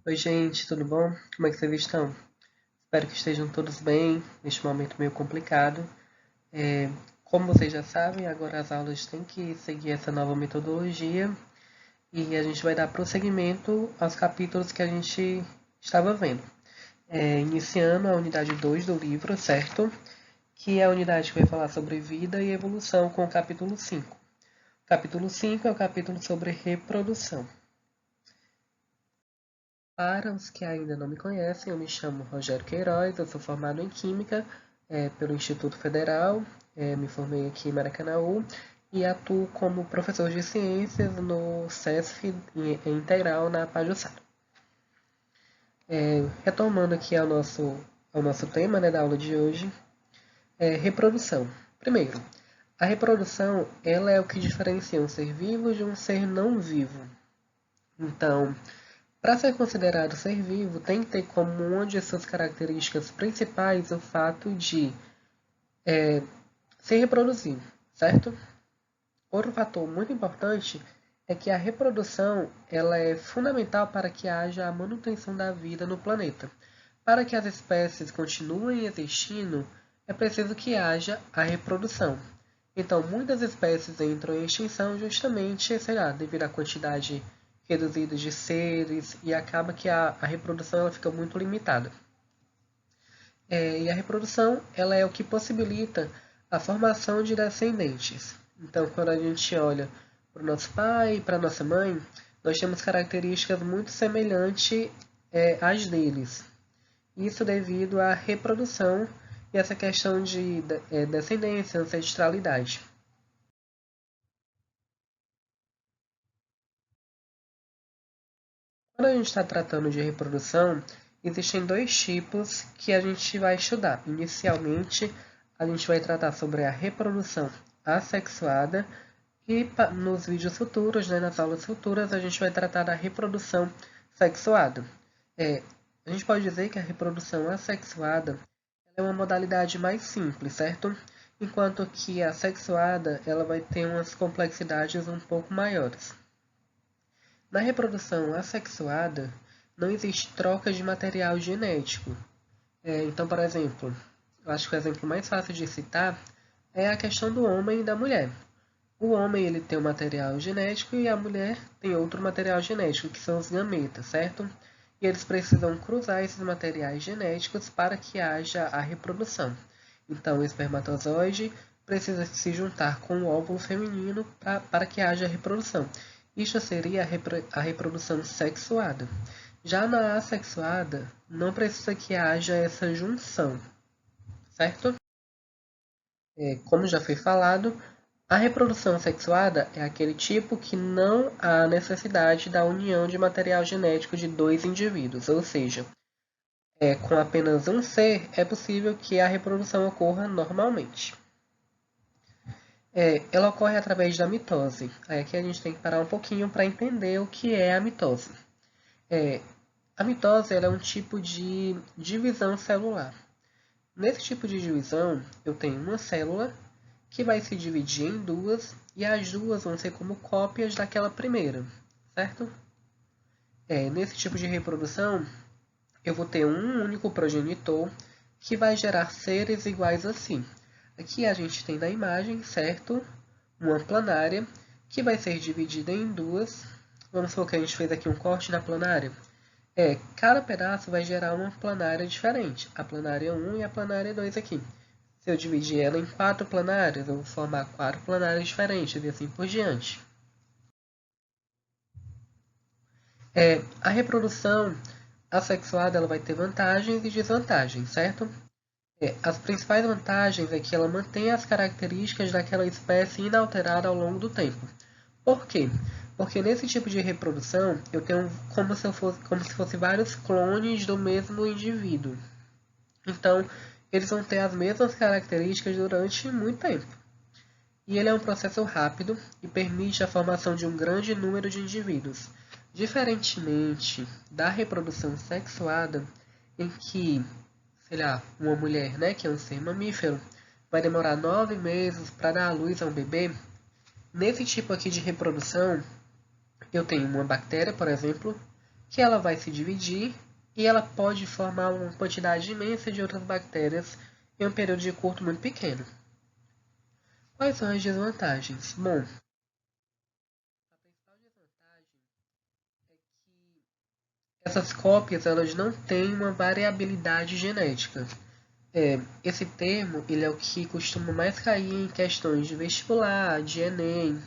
Oi, gente, tudo bom? Como é que vocês estão? Espero que estejam todos bem neste momento meio complicado. Como vocês já sabem, agora as aulas têm que seguir essa nova metodologia e a gente vai dar prosseguimento aos capítulos que a gente estava vendo. Iniciando a unidade 2 do livro, certo? Que é a unidade que vai falar sobre vida e evolução com o capítulo 5. O capítulo 5 é o capítulo sobre reprodução. Para os que ainda não me conhecem, eu me chamo Rogério Queiroz, eu sou formado em Química pelo Instituto Federal, me formei aqui em Maracanaú e atuo como professor de Ciências no SESC Integral na Pajuçara. Retomando aqui ao nosso tema, né, da aula de hoje, reprodução. Primeiro, a reprodução ela é o que diferencia um ser vivo de um ser não vivo. Então, para ser considerado ser vivo, tem que ter como uma de suas características principais o fato de se reproduzir, certo? Outro fator muito importante é que a reprodução ela é fundamental para que haja a manutenção da vida no planeta. Para que as espécies continuem existindo, é preciso que haja a reprodução. Então, muitas espécies entram em extinção justamente, sei lá, devido à quantidade reduzida de seres e acaba que a reprodução ela fica muito limitada. E a reprodução ela é o que possibilita a formação de descendentes. Então, quando a gente olha para o nosso pai e para a nossa mãe, nós temos características muito semelhantes às deles. Isso devido à reprodução e essa questão de descendência, ancestralidade. Quando a gente está tratando de reprodução, existem dois tipos que a gente vai estudar. Inicialmente, a gente vai tratar sobre a reprodução assexuada e nos vídeos futuros, né, nas aulas futuras, a gente vai tratar da reprodução sexuada. A gente pode dizer que a reprodução assexuada é uma modalidade mais simples, certo? Enquanto que a sexuada ela vai ter umas complexidades um pouco maiores. Na reprodução assexuada, não existe troca de material genético. Então, por exemplo, eu acho que o exemplo mais fácil de citar é a questão do homem e da mulher. O homem ele tem um material genético e a mulher tem outro material genético, que são os gametas, certo? E eles precisam cruzar esses materiais genéticos para que haja a reprodução. Então, o espermatozoide precisa se juntar com o óvulo feminino para que haja a reprodução. Isso seria a reprodução sexuada. Já na assexuada, não precisa que haja essa junção, certo? Como já foi falado, a reprodução sexuada é aquele tipo que não há necessidade da união de material genético de dois indivíduos, ou seja, com apenas um ser é possível que a reprodução ocorra normalmente. Ela ocorre através da mitose. Aí aqui a gente tem que parar um pouquinho para entender o que é a mitose. A mitose ela é um tipo de divisão celular. Nesse tipo de divisão, eu tenho uma célula que vai se dividir em duas e as duas vão ser como cópias daquela primeira, certo? Nesse tipo de reprodução, eu vou ter um único progenitor que vai gerar seres iguais a si. Aqui a gente tem na imagem, certo? Uma planária que vai ser dividida em duas. Vamos supor que a gente fez aqui um corte na planária. Cada pedaço vai gerar uma planária diferente. A planária 1 e a planária 2 aqui. Se eu dividir ela em 4 planárias, eu vou formar 4 planárias diferentes e assim por diante. A reprodução assexuada ela vai ter vantagens e desvantagens, certo? As principais vantagens é que ela mantém as características daquela espécie inalterada ao longo do tempo. Por quê? Porque nesse tipo de reprodução eu tenho como se fosse vários clones do mesmo indivíduo. Então, eles vão ter as mesmas características durante muito tempo. E ele é um processo rápido e permite a formação de um grande número de indivíduos, diferentemente da reprodução sexuada, em que, sei lá, uma mulher, né, que é um ser mamífero, vai demorar 9 meses para dar à luz a um bebê. Nesse tipo aqui de reprodução, eu tenho uma bactéria, por exemplo, que ela vai se dividir e ela pode formar uma quantidade imensa de outras bactérias em um período de curto muito pequeno. Quais são as desvantagens? Bom, a principal desvantagem é que essas cópias elas não têm uma variabilidade genética. Esse termo ele é o que costuma mais cair em questões de vestibular, de Enem.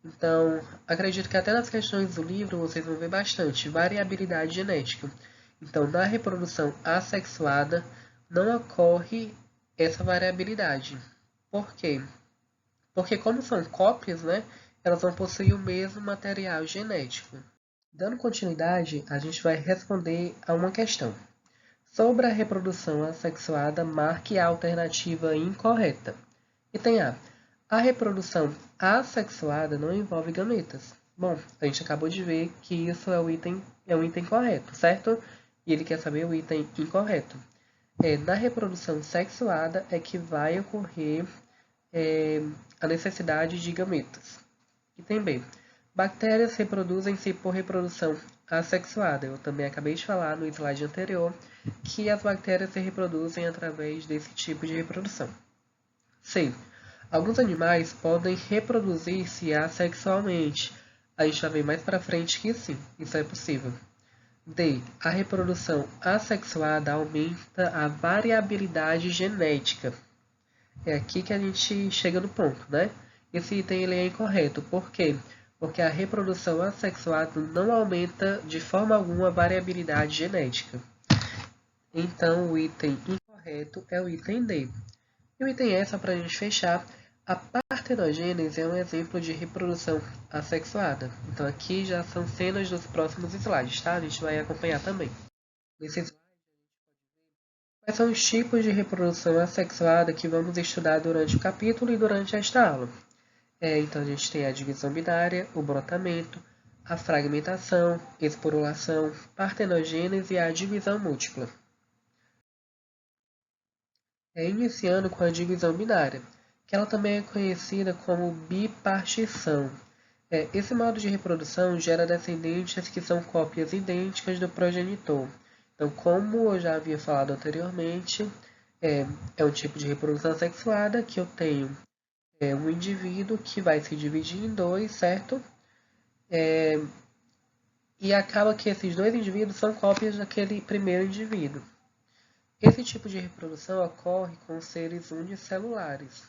Então, acredito que até nas questões do livro vocês vão ver bastante variabilidade genética. Então, na reprodução assexuada não ocorre essa variabilidade. Por quê? Porque como são cópias, né, elas vão possuir o mesmo material genético. Dando continuidade, a gente vai responder a uma questão. Sobre a reprodução assexuada, marque a alternativa incorreta. Item A. A reprodução assexuada não envolve gametas. Bom, a gente acabou de ver que isso é um item correto, certo? E ele quer saber o item incorreto. Na reprodução sexuada é que vai ocorrer a necessidade de gametas. Item B. Bactérias reproduzem-se por reprodução assexuada. Eu também acabei de falar no slide anterior que as bactérias se reproduzem através desse tipo de reprodução. C. Alguns animais podem reproduzir-se assexualmente. A gente vai ver mais para frente que sim, isso é possível. D. A reprodução assexuada aumenta a variabilidade genética. É aqui que a gente chega no ponto, né? Esse item ele é incorreto. Por quê? Porque a reprodução assexuada não aumenta de forma alguma a variabilidade genética. Então, o item incorreto é o item D. E o item E, só para a gente fechar, a partenogênese é um exemplo de reprodução assexuada. Então, aqui já são cenas dos próximos slides, tá? A gente vai acompanhar também. Nesse slide, quais são os tipos de reprodução assexuada que vamos estudar durante o capítulo e durante esta aula? Então, a gente tem a divisão binária, o brotamento, a fragmentação, esporulação, partenogênese e a divisão múltipla. Iniciando com a divisão binária, que ela também é conhecida como bipartição. Esse modo de reprodução gera descendentes que são cópias idênticas do progenitor. Então, como eu já havia falado anteriormente, é um tipo de reprodução sexuada que eu tenho um indivíduo que vai se dividir em dois, certo? E acaba que esses dois indivíduos são cópias daquele primeiro indivíduo. Esse tipo de reprodução ocorre com seres unicelulares.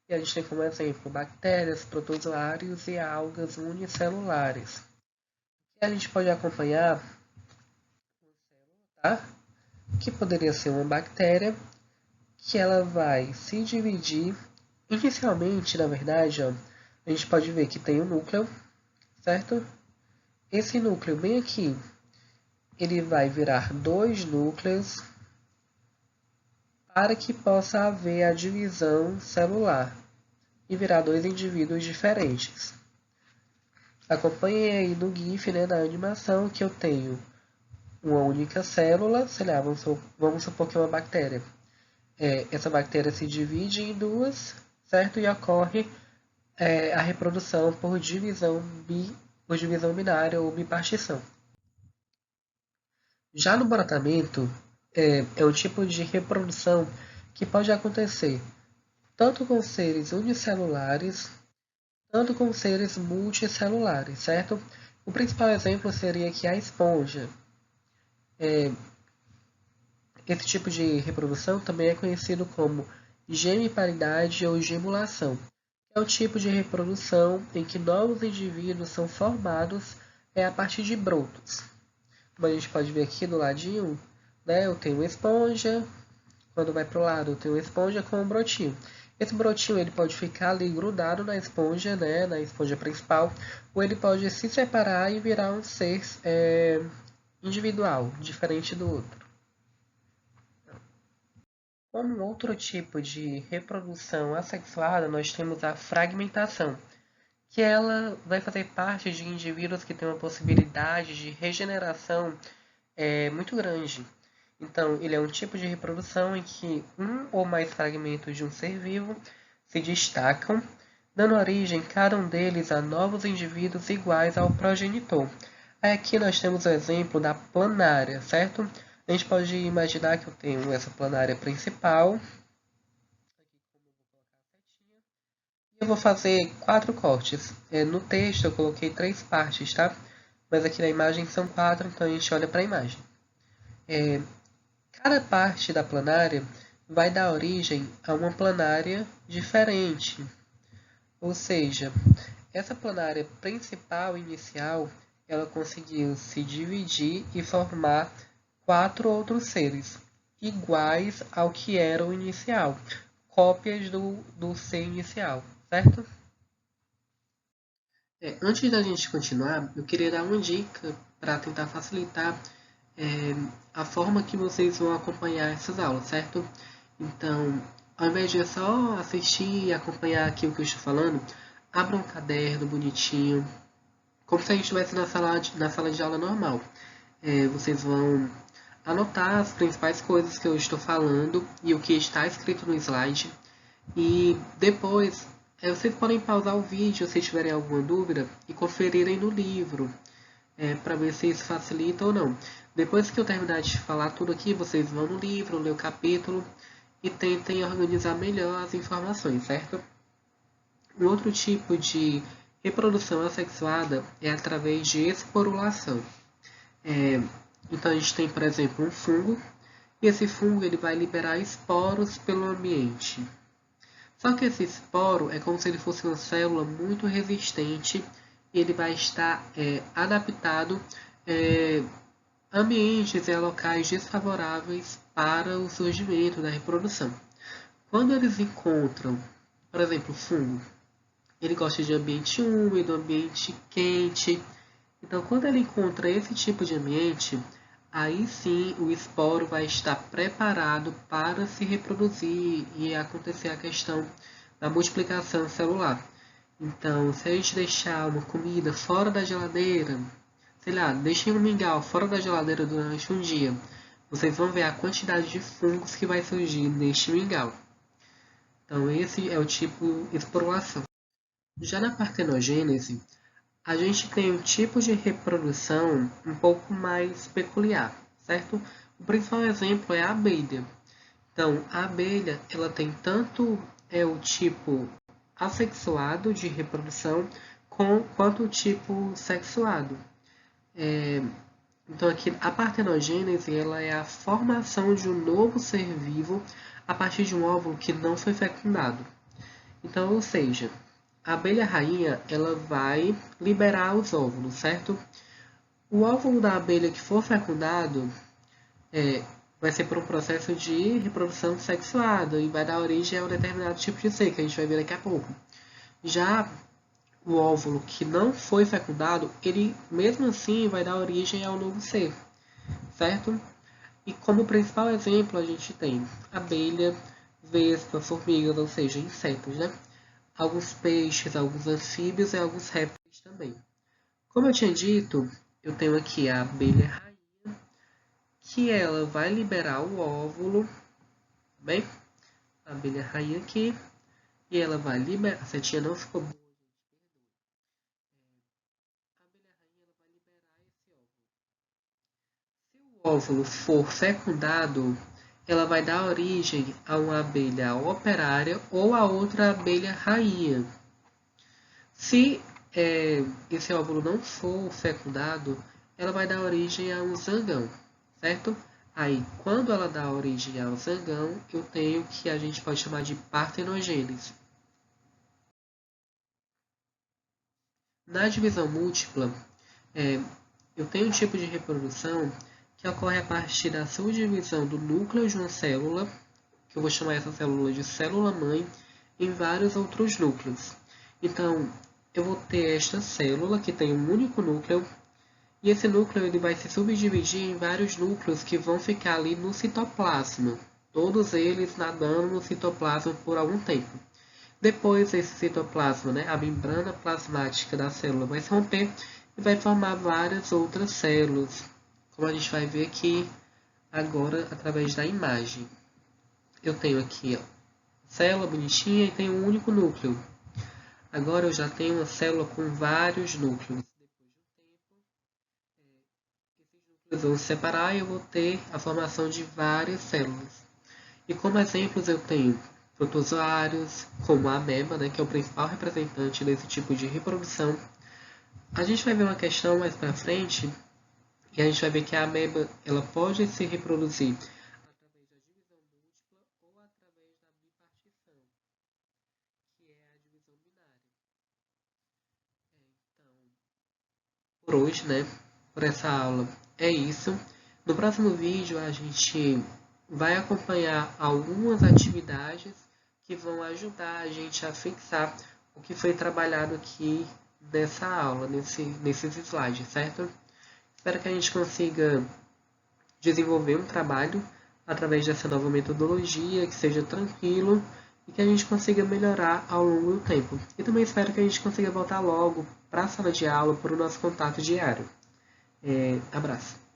E a gente tem como exemplo bactérias, protozoários e algas unicelulares. E a gente pode acompanhar tá? Que poderia ser uma bactéria que ela vai se dividir. Inicialmente, na verdade, ó, a gente pode ver que tem um núcleo, certo? Esse núcleo bem aqui, ele vai virar dois núcleos para que possa haver a divisão celular e virar dois indivíduos diferentes. Acompanhe aí no GIF, né, da animação, que eu tenho uma única célula, sei lá, vamos supor que é uma bactéria. Essa bactéria se divide em duas, certo? E ocorre a reprodução por divisão binária ou bipartição. Já no brotamento, é um tipo de reprodução que pode acontecer tanto com seres unicelulares, tanto com seres multicelulares, certo? O principal exemplo seria que a esponja. Esse tipo de reprodução também é conhecido como gemiparidade ou gemulação. É o tipo de reprodução em que novos indivíduos são formados a partir de brotos. Como a gente pode ver aqui do ladinho, né, eu tenho uma esponja, quando vai para o lado eu tenho uma esponja com um brotinho. Esse brotinho ele pode ficar ali grudado na esponja, né, na esponja principal, ou ele pode se separar e virar um ser individual, diferente do outro. Como outro tipo de reprodução assexuada, nós temos a fragmentação, que ela vai fazer parte de indivíduos que têm uma possibilidade de regeneração muito grande. Então, ele é um tipo de reprodução em que um ou mais fragmentos de um ser vivo se destacam, dando origem, cada um deles, a novos indivíduos iguais ao progenitor. Aqui nós temos o exemplo da planária, certo? A gente pode imaginar que eu tenho essa planária principal. Eu vou fazer 4 cortes. No texto eu coloquei 3 partes, tá? Mas aqui na imagem são 4, então a gente olha para a imagem. Cada parte da planária vai dar origem a uma planária diferente. Ou seja, essa planária principal inicial, ela conseguiu se dividir e formar 4 outros seres, iguais ao que era o inicial, cópias do ser inicial, certo? Antes da gente continuar, eu queria dar uma dica para tentar facilitar a forma que vocês vão acompanhar essas aulas, certo? Então, ao invés de só assistir e acompanhar aqui o que eu estou falando, abra um caderno bonitinho, como se a gente estivesse na sala de aula normal. Vocês vão anotar as principais coisas que eu estou falando e o que está escrito no slide. E depois, vocês podem pausar o vídeo se tiverem alguma dúvida e conferirem no livro, para ver se isso facilita ou não. Depois que eu terminar de falar tudo aqui, vocês vão no livro, ler o capítulo e tentem organizar melhor as informações, certo? Um outro tipo de reprodução assexuada é através de esporulação. Então a gente tem, por exemplo, um fungo, e esse fungo ele vai liberar esporos pelo ambiente. Só que esse esporo é como se ele fosse uma célula muito resistente e ele vai estar adaptado a ambientes e a locais desfavoráveis para o surgimento da reprodução. Quando eles encontram, por exemplo, o fungo, ele gosta de ambiente úmido, ambiente quente. Então, quando ele encontra esse tipo de ambiente, aí sim o esporo vai estar preparado para se reproduzir e acontecer a questão da multiplicação celular. Então, se a gente deixar uma comida fora da geladeira, sei lá, deixem um mingau fora da geladeira durante um dia, vocês vão ver a quantidade de fungos que vai surgir neste mingau. Então, esse é o tipo esporulação. Já na partenogênese, a gente tem um tipo de reprodução um pouco mais peculiar, certo? O principal exemplo é a abelha. Então, a abelha, ela tem tanto o tipo assexuado de reprodução quanto o tipo sexuado. Então, aqui, a partenogênese ela é a formação de um novo ser vivo a partir de um óvulo que não foi fecundado. Então, ou seja, a abelha rainha ela vai liberar os óvulos, certo? O óvulo da abelha que for fecundado vai ser por um processo de reprodução sexuada e vai dar origem a um determinado tipo de ser, que a gente vai ver daqui a pouco. Já o óvulo que não foi fecundado, ele mesmo assim vai dar origem ao novo ser, certo? E como principal exemplo a gente tem abelha, vespa, formigas, ou seja, insetos, né? Alguns peixes, alguns anfíbios e alguns répteis também. Como eu tinha dito, eu tenho aqui a abelha rainha, que ela vai liberar o óvulo, bem? A abelha rainha aqui, e ela vai liberar. A setinha não ficou boa. A abelha rainha ela vai liberar esse óvulo. Se o óvulo for fecundado, ela vai dar origem a uma abelha operária ou a outra abelha rainha. Se esse óvulo não for fecundado, ela vai dar origem a um zangão, certo? Aí, quando ela dá origem ao zangão, eu tenho o que a gente pode chamar de partenogênese. Na divisão múltipla, eu tenho um tipo de reprodução que ocorre a partir da subdivisão do núcleo de uma célula, que eu vou chamar essa célula de célula-mãe, em vários outros núcleos. Então, eu vou ter esta célula que tem um único núcleo, e esse núcleo ele vai se subdividir em vários núcleos que vão ficar ali no citoplasma, todos eles nadando no citoplasma por algum tempo. Depois esse citoplasma, a membrana plasmática da célula vai se romper e vai formar várias outras células, como a gente vai ver aqui agora através da imagem. Eu tenho aqui célula bonitinha e tem um único núcleo. Agora eu já tenho uma célula com vários núcleos. vou separar e eu vou ter a formação de várias células. E como exemplos eu tenho protozoários, como a ameba, né, que é o principal representante desse tipo de reprodução. A gente vai ver uma questão mais para frente, e a gente vai ver que a ameba ela pode se reproduzir através da divisão múltipla ou através da bipartição, que é a divisão binária. Então, por hoje, né, por essa aula, é isso. No próximo vídeo, a gente vai acompanhar algumas atividades que vão ajudar a gente a fixar o que foi trabalhado aqui nessa aula, nesses slides, certo? Espero que a gente consiga desenvolver um trabalho através dessa nova metodologia, que seja tranquilo e que a gente consiga melhorar ao longo do tempo. E também espero que a gente consiga voltar logo para a sala de aula, para o nosso contato diário. Abraço!